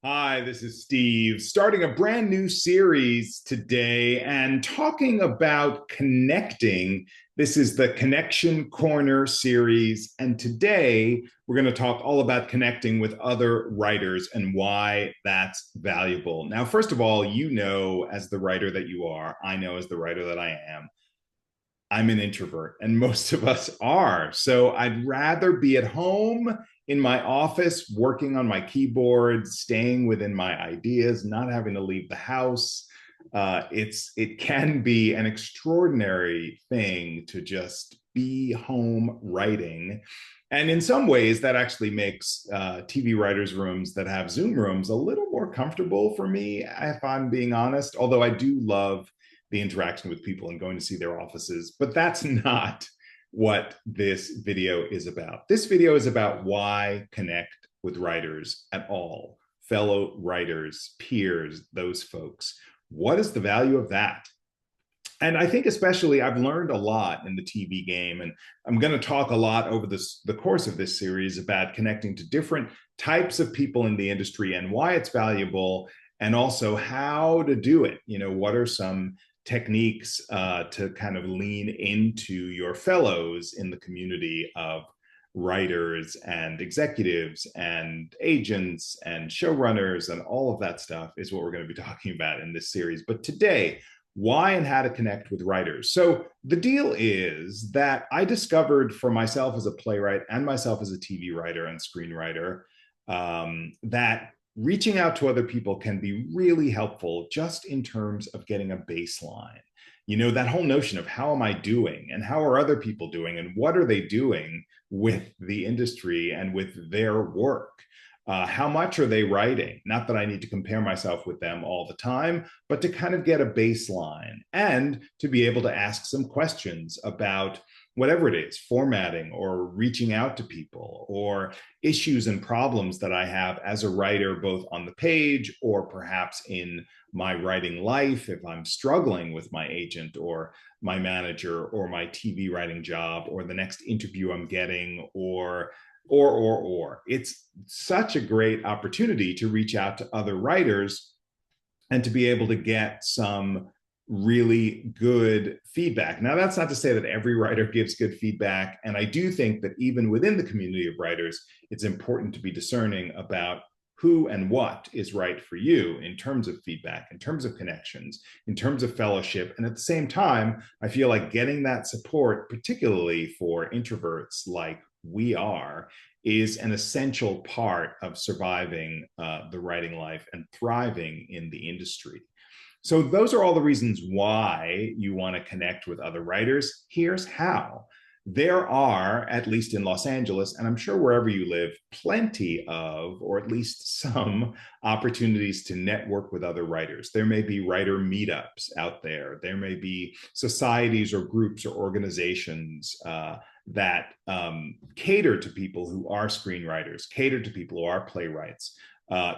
Hi, this is Steve, starting a brand new series today and talking about connecting. This is the Connection Corner series. And today we're going to talk all about connecting with other writers and why that's valuable. Now, first of all, you know, as the writer that you are, I know as the writer that I am, I'm an introvert, and most of us are. So I'd rather be at home in my office, working on my keyboard, staying within my ideas, not having to leave the house. It can be an extraordinary thing to just be home writing. And in some ways, that actually makes TV writers' rooms that have Zoom rooms a little more comfortable for me, if I'm being honest. Although I do love the interaction with people and going to see their offices. But that's not what this video is about. This video is about why connect with writers at all, fellow writers, peers, those folks. What is the value of that? And I think especially I've learned a lot in the TV game, and I'm going to talk a lot over the course of this series about connecting to different types of people in the industry and why it's valuable, and also how to do it. You know, what are some techniques to kind of lean into your fellows in the community of writers and executives and agents and showrunners, and all of that stuff is what we're going to be talking about in this series. But today, why and how to connect with writers. So the deal is that I discovered for myself as a playwright and myself as a TV writer and screenwriter that reaching out to other people can be really helpful just in terms of getting a baseline. You know, that whole notion of how am I doing and how are other people doing and what are they doing with the industry and with their work? How much are they writing? Not that I need to compare myself with them all the time, but to kind of get a baseline and to be able to ask some questions about whatever it is, formatting or reaching out to people or issues and problems that I have as a writer, both on the page or perhaps in my writing life, if I'm struggling with my agent or my manager or my TV writing job or the next interview I'm getting or. It's such a great opportunity to reach out to other writers and to be able to get some really good feedback. Now, that's not to say that every writer gives good feedback. And I do think that even within the community of writers, it's important to be discerning about who and what is right for you in terms of feedback, in terms of connections, in terms of fellowship. And at the same time, I feel like getting that support, particularly for introverts like we are, is an essential part of surviving the writing life and thriving in the industry. So those are all the reasons why you want to connect with other writers. Here's how. There are, at least in Los Angeles, and I'm sure wherever you live, plenty of, or at least some opportunities to network with other writers. There may be writer meetups out there. There may be societies or groups or organizations that cater to people who are screenwriters, cater to people who are playwrights.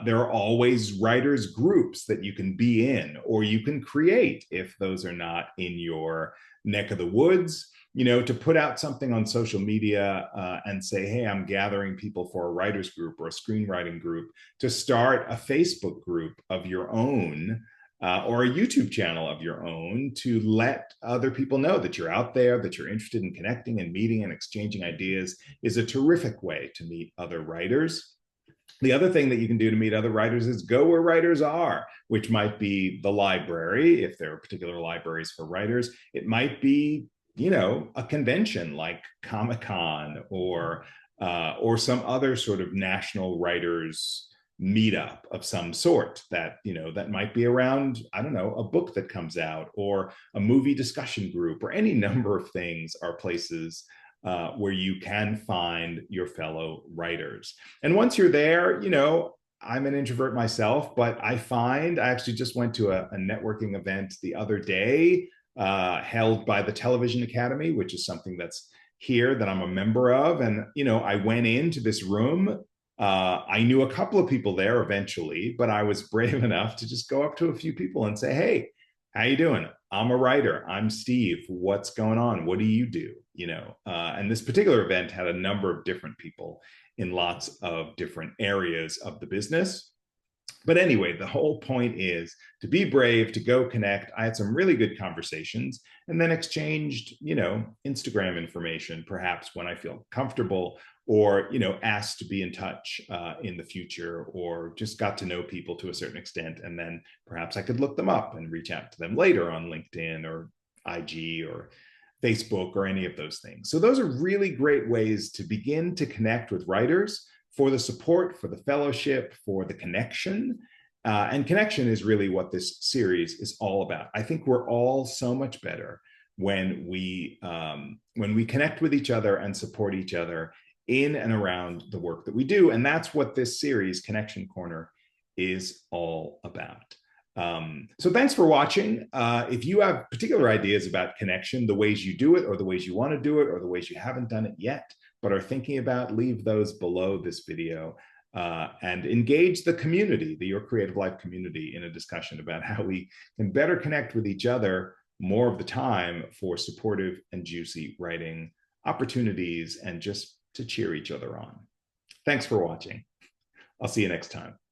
There are always writers groups that you can be in or you can create if those are not in your neck of the woods. You know, to put out something on social media and say, hey, I'm gathering people for a writers group or a screenwriting group, to start a Facebook group of your own or a YouTube channel of your own, to let other people know that you're out there, that you're interested in connecting and meeting and exchanging ideas, is a terrific way to meet other writers. The other thing that you can do to meet other writers is go where writers are, which might be the library, if there are particular libraries for writers. It might be, you know, a convention like Comic-Con or some other sort of national writers meetup of some sort that, you know, that might be around, I don't know, a book that comes out or a movie discussion group, or any number of things are places where you can find your fellow writers. And once you're there, you know, I'm an introvert myself, but I actually just went to a networking event the other day held by the Television Academy, which is something that's here that I'm a member of. And, you know, I went into this room. I knew a couple of people there eventually, but I was brave enough to just go up to a few people and say, hey, how you doing? I'm a writer. I'm Steve. What's going on? What do you do? You know, and this particular event had a number of different people in lots of different areas of the business. But anyway, the whole point is to be brave, to go connect. I had some really good conversations and then exchanged, Instagram information, perhaps when I feel comfortable, or, asked to be in touch in the future, or just got to know people to a certain extent. And then perhaps I could look them up and reach out to them later on LinkedIn or IG or Facebook or any of those things. So those are really great ways to begin to connect with writers, for the support, for the fellowship, for the connection. And connection is really what this series is all about. I think we're all so much better when we connect with each other and support each other in and around the work that we do. And that's what this series, Connection Corner, is all about. So thanks for watching. If you have particular ideas about connection, the ways you do it, or the ways you want to do it, or the ways you haven't done it yet, but are thinking about, leave those below this video, and engage the community, the Your Creative Life community, in a discussion about how we can better connect with each other more of the time for supportive and juicy writing opportunities, and just to cheer each other on. Thanks for watching. I'll see you next time.